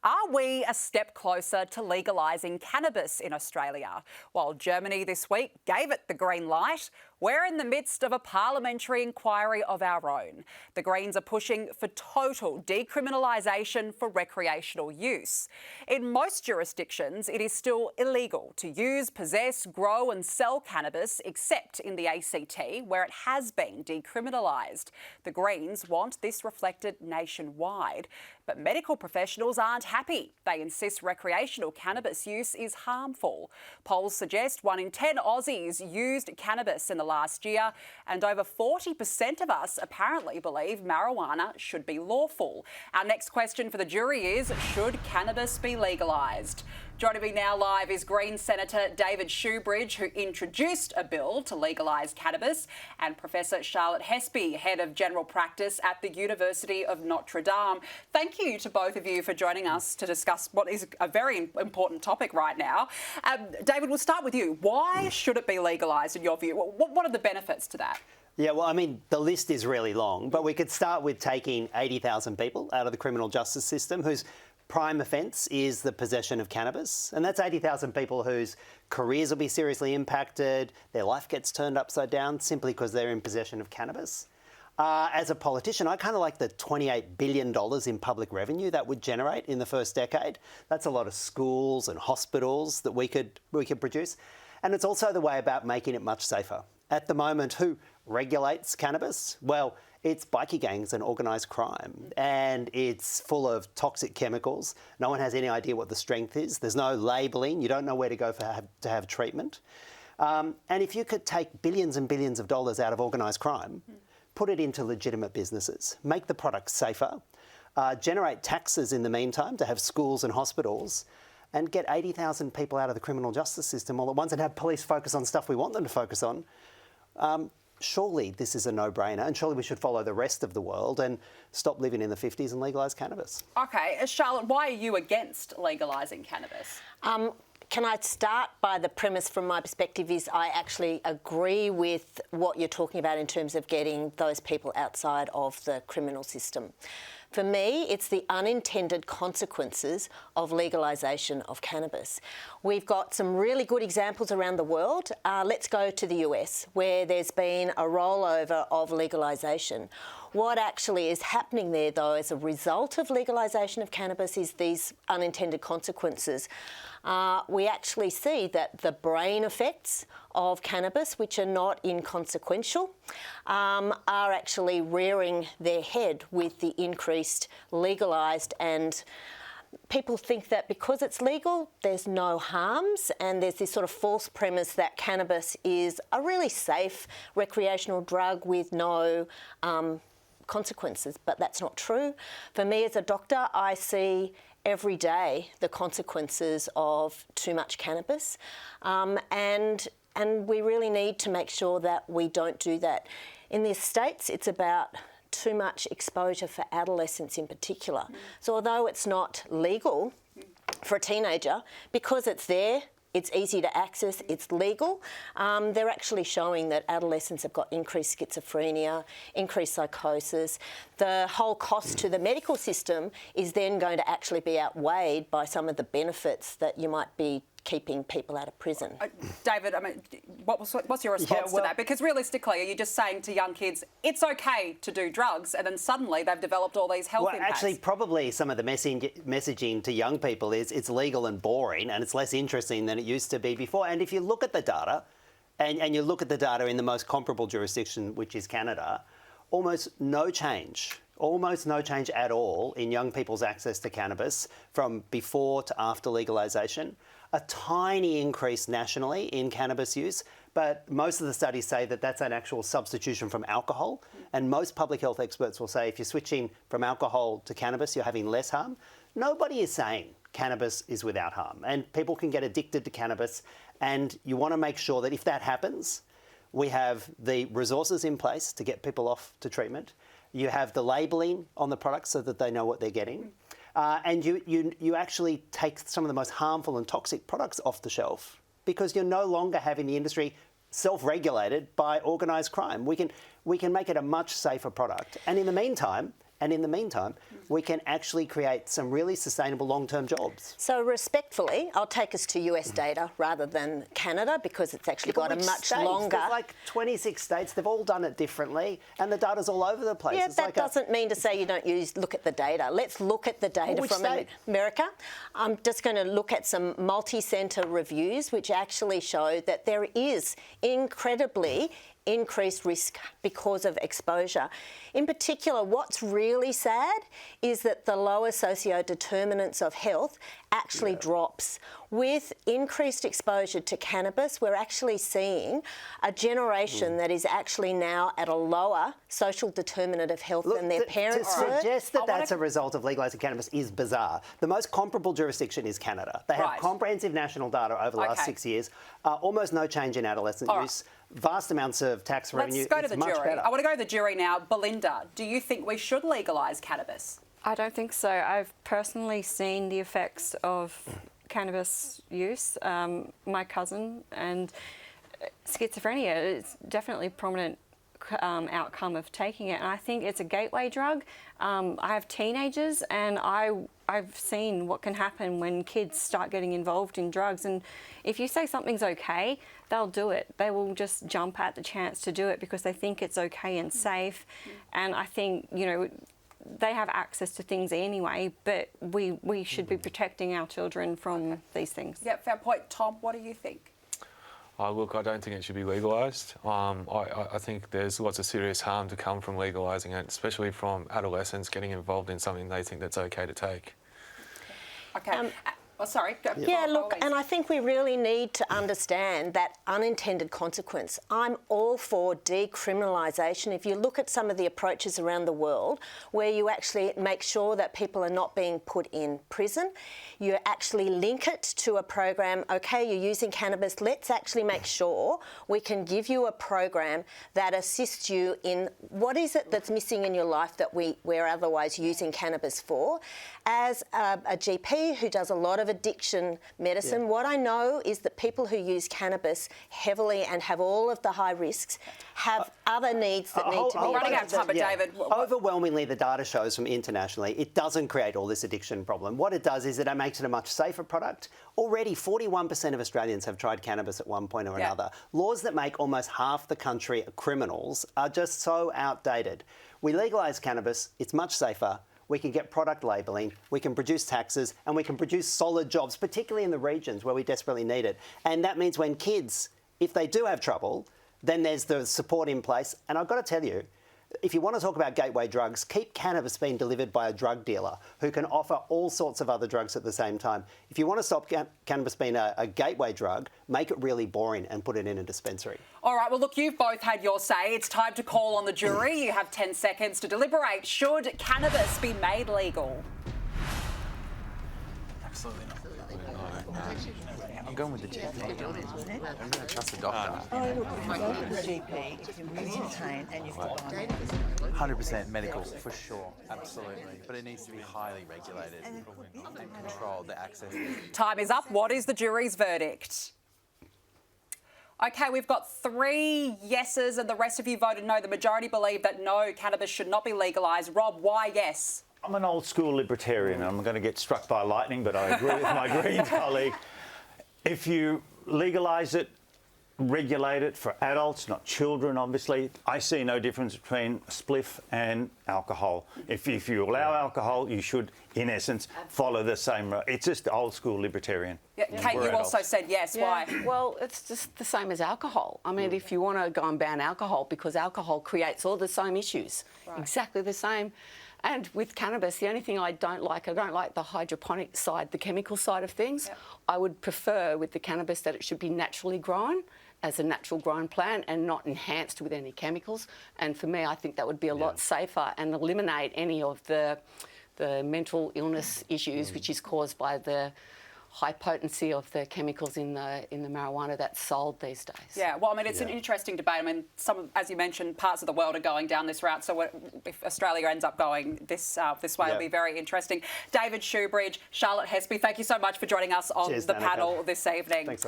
Are we a step closer to legalising cannabis in Australia? While Germany this week gave it the green light, we're in the midst of a parliamentary inquiry of our own. The Greens are pushing for total decriminalisation for recreational use. In most jurisdictions, it is still illegal to use, possess, grow and sell cannabis, except in the ACT, where it has been decriminalised. The Greens want this reflected nationwide. But medical professionals aren't happy. They insist recreational cannabis use is harmful. Polls suggest 1 in 10 Aussies used cannabis in the last year, and over 40% of us apparently believe marijuana should be lawful. Our next question for the jury is, should cannabis be legalised? Joining me now live is Green Senator David Shoebridge, who introduced a bill to legalise cannabis, and Professor Charlotte Hespy, Head of General Practice at the University of Notre Dame. Thank you to both of you for joining us to discuss what is a very important topic right now. David, we'll start with you. Why should it be legalised in your view? What are the benefits to that? Yeah, well, I mean, the list is really long, but we could start with taking 80,000 people out of the criminal justice system whose prime offence is the possession of cannabis. And that's 80,000 people whose careers will be seriously impacted, their life gets turned upside down simply because they're in possession of cannabis. As a politician, I kind of like the $28 billion in public revenue that would generate in the first decade. That's a lot of schools and hospitals that we could produce. And it's also the way about making it much safer. At the moment, who regulates cannabis? Well, it's bikie gangs and organised crime, and it's full of toxic chemicals. No one has any idea what the strength is. There's no labelling. You don't know where to go to have treatment. And if you could take billions and billions of dollars out of organised crime, put it into legitimate businesses, make the product safer, generate taxes in the meantime to have schools and hospitals, and get 80,000 people out of the criminal justice system all at once and have police focus on stuff we want them to focus on, surely this is a no-brainer, and surely we should follow the rest of the world and stop living in the 50s and legalise cannabis. OK, Charlotte, why are you against legalising cannabis? Can I start by the premise from my perspective is I actually agree with what you're talking about in terms of getting those people outside of the criminal system. For me, it's the unintended consequences of legalisation of cannabis. We've got some really good examples around the world. Let's go to the US, where there's been a rollover of legalisation. What actually is happening there, though, as a result of legalisation of cannabis is these unintended consequences. We actually see that the brain effects of cannabis, which are not inconsequential, are actually rearing their head with the increased legalised, and people think that because it's legal, there's no harms, and there's this sort of false premise that cannabis is a really safe recreational drug with no consequences, but that's not true. For me as a doctor, I see every day the consequences of too much cannabis, and we really need to make sure that we don't do that. In the States, it's about too much exposure for adolescents in particular. So although it's not legal for a teenager, because it's there, it's easy to access, it's legal, they're actually showing that adolescents have got increased schizophrenia, increased psychosis. The whole cost to the medical system is then going to actually be outweighed by some of the benefits that you might be keeping people out of prison. David, I mean, what's your response to that? Because realistically, are you just saying to young kids, it's okay to do drugs, and then suddenly they've developed all these health impacts? Actually, probably some of the messaging to young people is it's legal and boring, and it's less interesting than it used to be before. And if you look at the data, and you look at the data in the most comparable jurisdiction, which is Canada, almost no change at all in young people's access to cannabis from before to after legalisation. A tiny increase nationally in cannabis use, but most of the studies say that that's an actual substitution from alcohol. And most public health experts will say if you're switching from alcohol to cannabis, you're having less harm. Nobody is saying cannabis is without harm, and people can get addicted to cannabis. And you want to make sure that if that happens, we have the resources in place to get people off to treatment. You have the labelling on the product so that they know what they're getting. And you actually take some of the most harmful and toxic products off the shelf because you're no longer having the industry self-regulated by organised crime. We can make it a much safer product. And in the meantime, And in the meantime, we can actually create some really sustainable long-term jobs. So respectfully, I'll take us to US data rather than Canada because it's actually got a much longer... There's like 26 states, they've all done it differently and the data's all over the place. Yeah, it's that like doesn't mean to say you don't look at the data. Let's look at the data Which from state? America. I'm just going to look at some multi-centre reviews which actually show that there is incredibly increased risk because of exposure. In particular, what's really sad is that the lower socio-determinants of health actually drops. With increased exposure to cannabis, we're actually seeing a generation that is actually now at a lower social determinant of health than their parents were. To suggest that that's a result of legalising cannabis is bizarre. The most comparable jurisdiction is Canada. They have comprehensive national data over the last 6 years, almost no change in adolescent use, vast amounts of tax revenue. Let's go to the much jury. better. I want to go to the jury now. Belinda, do you think we should legalise cannabis? I don't think so. I've personally seen the effects of cannabis use. My cousin and schizophrenia, it's definitely a prominent outcome of taking it. And I think it's a gateway drug. I have teenagers and I've seen what can happen when kids start getting involved in drugs. And if you say something's okay, they'll do it. They will just jump at the chance to do it because they think it's okay and safe. And I think, you know, they have access to things anyway, but we should be protecting our children from these things. Yeah, fair point. Tom, what do you think? Look, I don't think it should be legalised. I think there's lots of serious harm to come from legalising it, especially from adolescents getting involved in something they think that's okay to take. Okay. Sorry. Yeah, look, and I think we really need to understand that unintended consequence. I'm all for decriminalisation. If you look at some of the approaches around the world where you actually make sure that people are not being put in prison, you actually link it to a program, okay, you're using cannabis, let's actually make sure we can give you a program that assists you in what is it that's missing in your life that we're otherwise using cannabis for. As a GP who does a lot of addiction medicine, what I know is that people who use cannabis heavily and have all of the high risks have other needs that need to be running out of time, but David. Overwhelmingly, the data shows from internationally, it doesn't create all this addiction problem. What it does is that it makes it a much safer product. Already, 41% of Australians have tried cannabis at one point or another. Laws that make almost half the country criminals are just so outdated. We legalise cannabis, it's much safer. We can get product labelling, we can produce taxes, and we can produce solid jobs, particularly in the regions where we desperately need it. And that means when kids, if they do have trouble, then there's the support in place. And I've got to tell you, if you want to talk about gateway drugs, keep cannabis being delivered by a drug dealer who can offer all sorts of other drugs at the same time. If you want to stop cannabis being a gateway drug, make it really boring and put it in a dispensary. All right, well, look, you've both had your say. It's time to call on the jury. You have 10 seconds to deliberate. Should cannabis be made legal? Absolutely not. I'm going with the GP. I'm going to trust the doctor. Oh, look, if you go to the GP, if you're really in pain and you've got 100% medical, for sure. Absolutely. But it needs to be highly regulated and controlled, the access. Time is up. What is the jury's verdict? OK, we've got 3 yeses and the rest of you voted no. The majority believe that no, cannabis should not be legalised. Rob, why yes? I'm an old school libertarian and I'm going to get struck by lightning, but I agree with my Green colleague. If you legalise it, regulate it for adults, not children, obviously, I see no difference between a spliff and alcohol. If you allow alcohol, you should, in essence, follow the same. It's just old school libertarian. Yeah, Kate, you also said yes. Why? Well, it's just the same as alcohol. I mean, if you want to go and ban alcohol, because alcohol creates all the same issues, exactly the same. And with cannabis, the only thing I don't like the hydroponic side, the chemical side of things. Yep. I would prefer with the cannabis that it should be naturally grown as a natural grown plant and not enhanced with any chemicals. And for me, I think that would be a lot safer and eliminate any of the mental illness issues which is caused by the high potency of the chemicals in the marijuana that's sold these days. Yeah, well, I mean, it's an interesting debate. I mean, as you mentioned, parts of the world are going down this route. So if Australia ends up going this way, it'll be very interesting. David Shoebridge, Charlotte Hespy, thank you so much for joining us on the panel this evening. Thanks.